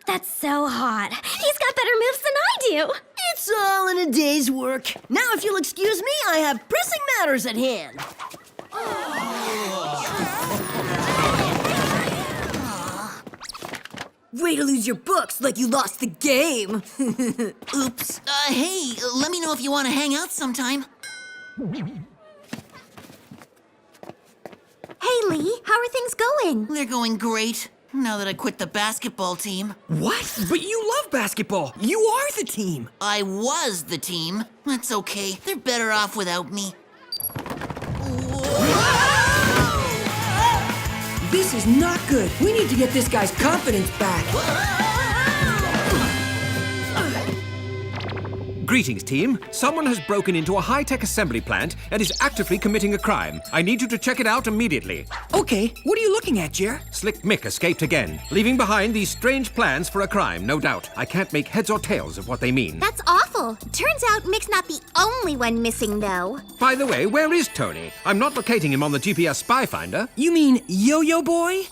That's so hot. He's got better moves than I do.
It's all in a day's work. Now, if you'll excuse me, I have pressing matters at hand.
Way to lose your books like you lost the game.
Oops. Hey, let me know if you want to hang out sometime.
Hey, Lee, how are things going?
They're going great, now that I quit the basketball team.
What? But you love basketball. You are the team.
I was the team. That's okay. They're better off without me.
This is not good. We need to get this guy's confidence back.
Greetings, team. Someone has broken into a high-tech assembly plant and is actively committing a crime. I need you to check it out immediately.
Okay, what are you looking at, Jer?
Slick Mick escaped again, leaving behind these strange plans for a crime, no doubt. I can't make heads or tails of what they mean.
That's awful. Turns out Mick's not the only one missing, though.
By the way, where is Tony? I'm not locating him on the GPS spy finder.
You mean Yo-Yo Boy?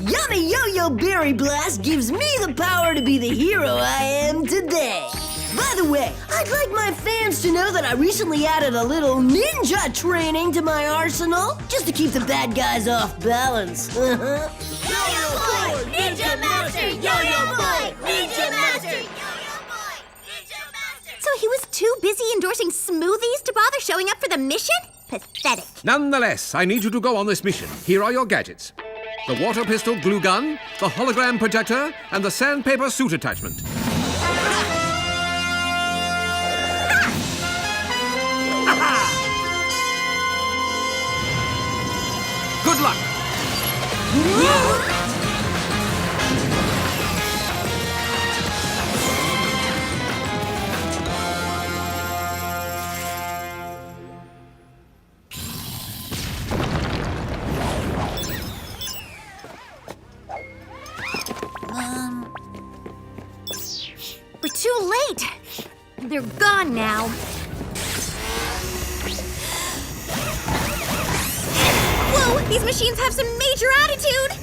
Yummy Yo-Yo Berry Blast gives me the power to be the hero I am today. By the way, I'd like my fans to know that I recently added a little ninja training to my arsenal, just to keep the bad guys off balance.
Yo-Yo Boy! Ninja Master! Yo-Yo Boy! Ninja Master! Yo-Yo Boy! Ninja Master! So he was too busy endorsing smoothies to bother showing up for the mission? Pathetic.
Nonetheless, I need you to go on this mission. Here are your gadgets. The water pistol glue gun, the hologram projector, and the sandpaper suit attachment. Good luck!
We're too late. They're gone now. Whoa, these machines have some major attitude.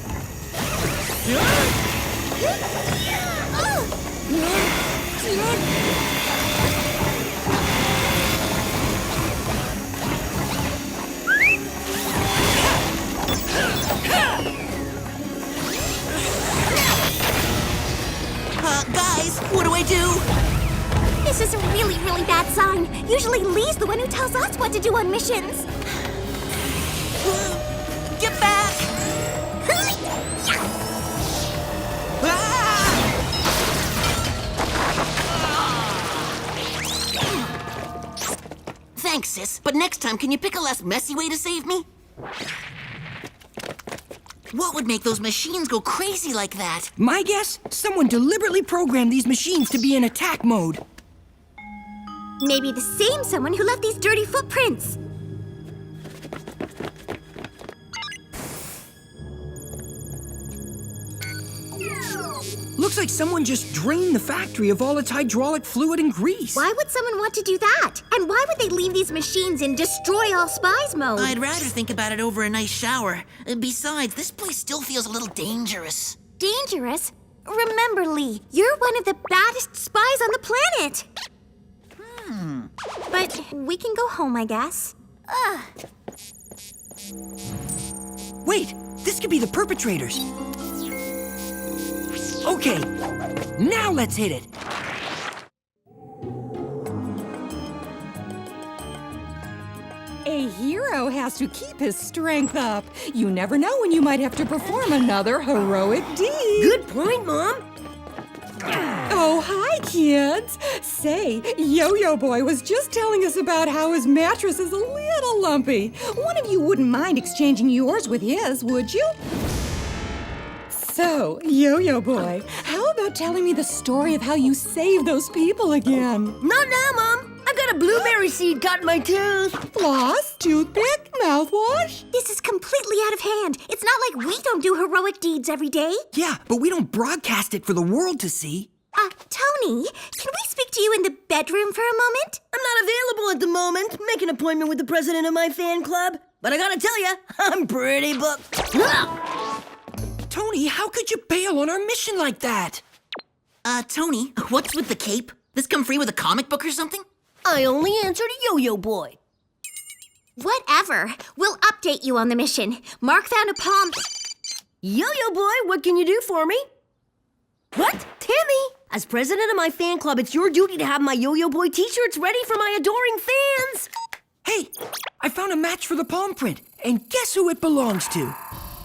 Guys, what do I do?
This is a really, really bad sign. Usually Lee's the one who tells us what to do on missions.
Get back! Thanks, sis. But next time, can you pick a less messy way to save me? What would make those machines go crazy like that?
My guess? Someone deliberately programmed these machines to be in attack mode.
Maybe the same someone who left these dirty footprints.
Looks like someone just drained the factory of all its hydraulic fluid and grease.
Why would someone want to do that? And why would they leave these machines in destroy all spies mode?
I'd rather think about it over a nice shower. Besides, this place still feels a little dangerous.
Dangerous? Remember, Lee, you're one of the baddest spies on the planet. But we can go home, I guess.
Wait, this could be the perpetrators. Okay, now let's hit it.
A hero has to keep his strength up. You never know when you might have to perform another heroic deed.
Good point, Mom.
Oh, hi, kids. Say, Yo-Yo Boy was just telling us about how his mattress is a little lumpy. One of you wouldn't mind exchanging yours with his, would you? So, Yo-Yo Boy, how about telling me the story of how you saved those people again?
Not now, Mom. I've got a blueberry seed caught in my tooth.
Floss, toothpick, mouthwash?
This is completely out of hand. It's not like we don't do heroic deeds every day.
Yeah, but we don't broadcast it for the world to see.
Tony, can we speak to you in the bedroom for a moment?
I'm not available at the moment. Make an appointment with the president of my fan club. But I gotta tell you, I'm pretty booked.
Tony, how could you bail on our mission like that?
Tony, what's with the cape? This come free with a comic book or something?
I only answered Yo-Yo Boy.
Whatever. We'll update you on the mission. Mark found a palm...
Yo-Yo Boy, what can you do for me? What? Timmy! As president of my fan club, it's your duty to have my Yo-Yo Boy t-shirts ready for my adoring fans!
Hey, I found a match for the palm print, and guess who it belongs to?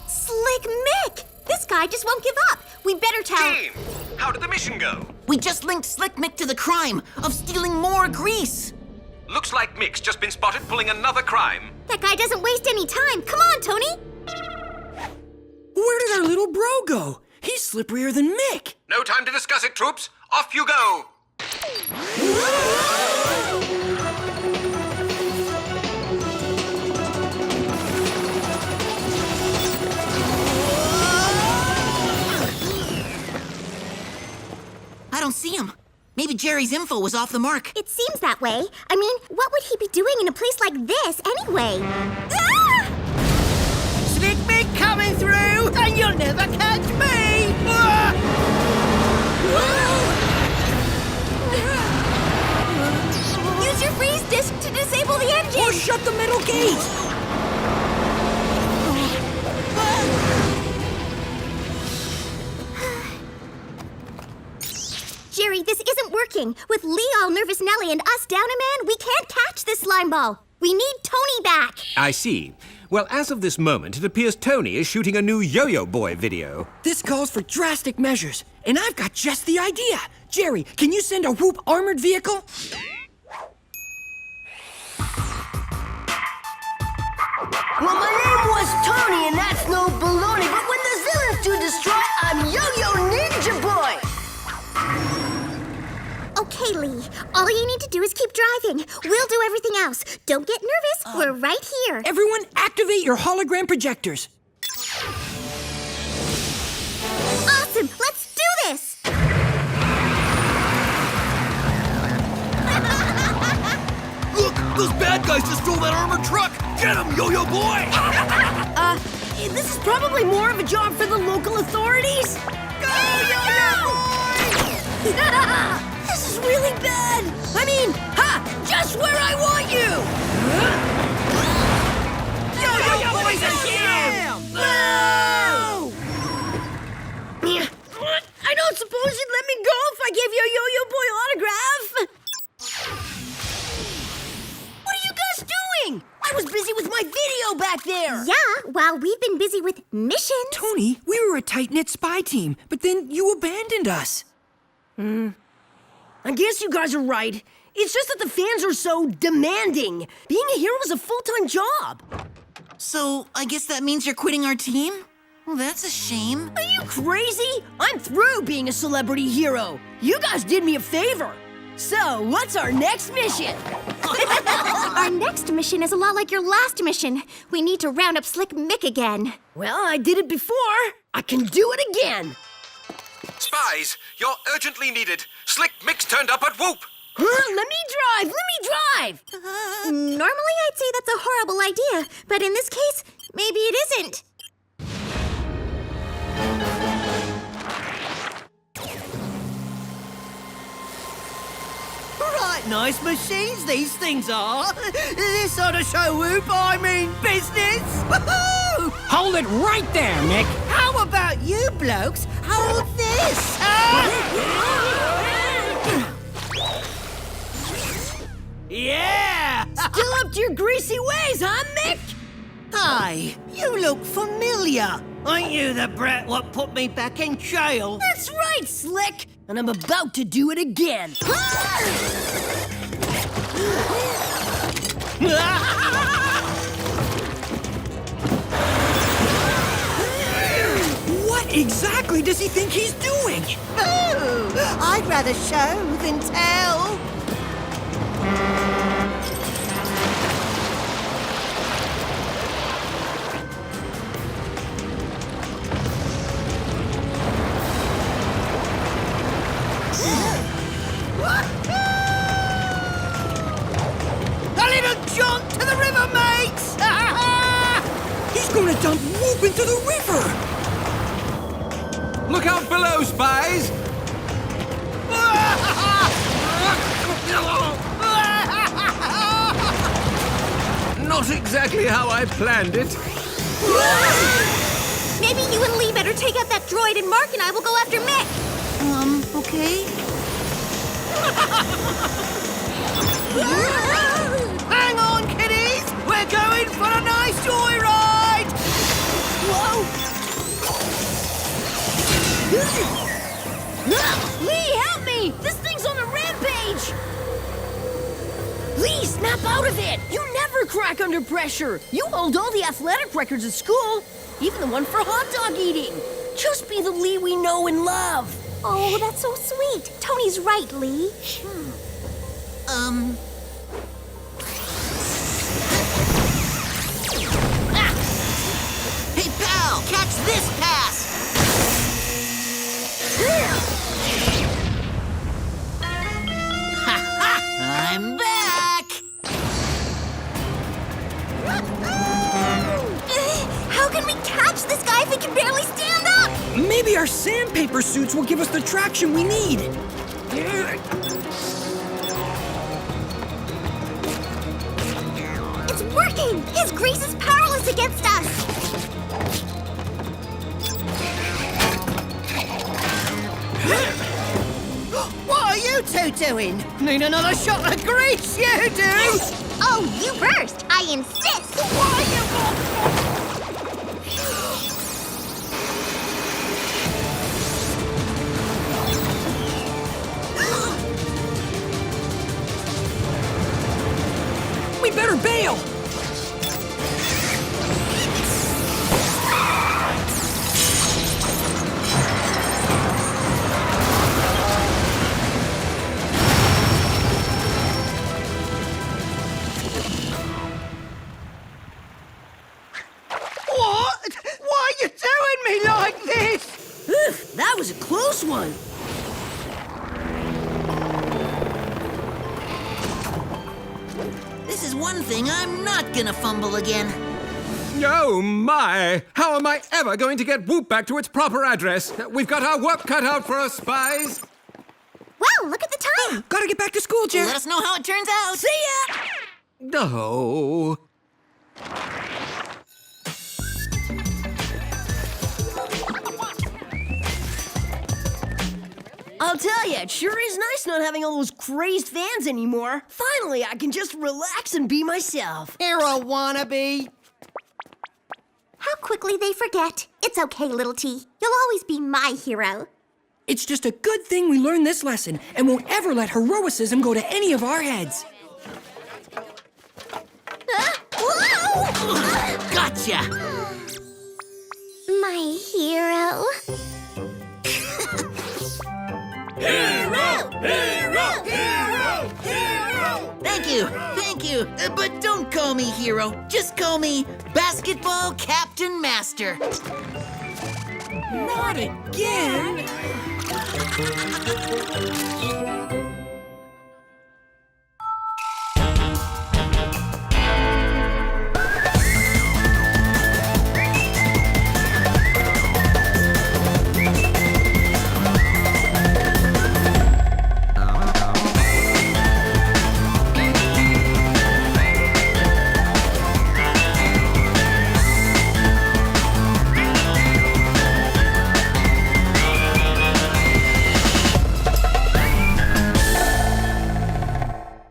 Slick Mick! This guy just won't give up. We better tell...
Team, how did the mission go?
We just linked Slick Mick to the crime of stealing more grease.
Looks like Mick's just been spotted pulling another crime.
That guy doesn't waste any time. Come on, Tony!
Where did our little bro go? He's slipperier than Mick.
No time to discuss it, troops. Off you go.
I don't see him. Maybe Jerry's info was off the mark.
It seems that way. I mean, what would he be doing in a place like this anyway?
Slick Mick coming through! I and you'll never catch me!
Use your freeze disc to disable the engine!
Or shut the metal gate!
Jerry, this isn't working. With Lee all nervous Nelly and us down a man, we can't catch this slime ball. We need Tony back.
I see. Well, as of this moment, it appears Tony is shooting a new Yo-Yo Boy video.
This calls for drastic measures, and I've got just the idea. Jerry, can you send a WOOHP armored vehicle?
Well, my name was Tony, and that's no baloney. But when the villains do destroy, I'm Yo-Yo Ninja Boy.
Okay, Lee. All you need to do is keep driving. We'll do everything else. Don't get nervous. We're right here.
Everyone, activate your hologram projectors.
Awesome. Let's do this.
Look, those bad guys just stole that armored truck. Get him, Yo-Yo Boy!
This is probably more of a job for the local authorities. Go, Yo-Yo Boy! This is really bad. I mean, just where I want you. Yo-Yo Boy's a sham! No! I don't suppose you'd let me go if I gave you a Yo-Yo Boy autograph. What are you guys doing? I was busy with my video back there.
Yeah, while we've been busy with missions.
Tony, we were a tight-knit spy team, but then you abandoned us.
I guess you guys are right. It's just that the fans are so demanding. Being a hero is a full-time job.
So, I guess that means you're quitting our team? Well, that's a shame.
Are you crazy? I'm through being a celebrity hero. You guys did me a favor. So, what's our next mission?
Our next mission is a lot like your last mission. We need to round up Slick Mick again.
Well, I did it before. I can do it again.
Spies, you're urgently needed. Slick Mick's turned up at WOOHP.
Let me drive.
Normally I'd say that's a horrible idea, but in this case, maybe it isn't.
Right, nice machines these things are. This ought to show WOOHP, I mean business. Woohoo!
Hold it right there, Mick.
How about you blokes hold this? Yeah! Still up to your greasy ways, huh, Mick? Hi, you look familiar. Aren't you the brat what put me back in jail? That's right, Slick. And I'm about to do it again.
What exactly does he think he's doing?
Oh, I'd rather show than tell. A little jaunt to the river, mates!
He's going to dump WOOHP into the river!
Look out below, Spies! Not exactly how I planned it.
Maybe you and Lee better take out that droid and Mark and I will go after Mick.
Okay.
Hang on, kiddies! We're going for a nice joyride! Whoa! Lee, help me! This thing's on a rampage! Lee, snap out of it! You never crack under pressure! You hold all the athletic records at school, even the one for hot dog eating. Just be the Lee we know and love.
Oh, that's so sweet. Tony's right, Lee.
Hey, pal, catch this pass! I'm back!
How can we catch this guy if he can barely stand
paper suits will give us the traction we need.
It's working! His grease is powerless against us!
What are you two doing? Need another shot of grease, you do?
Oh, you first! I insist!
What are you...
We better bail!
What? Why are you doing me like this? That was a close one.
This is one thing I'm not gonna fumble again.
Oh my! How am I ever going to get WOOHP back to its proper address? We've got our work cut out for us, Spiez.
Wow, look at the time!
Gotta get back to school, Jack.
Let us know how it turns out.
See ya!
No.
I'll tell you, it sure is nice not having all those crazed fans anymore. Finally, I can just relax and be myself.
Hero wannabe.
How quickly they forget. It's okay, little T. You'll always be my hero.
It's just a good thing we learned this lesson and won't ever let heroicism go to any of our heads.
Whoa!
Gotcha!
My hero.
Hero! Hero! Hero! Hero!
Thank you. But don't call me hero. Just call me Basketball Captain Master.
Not again!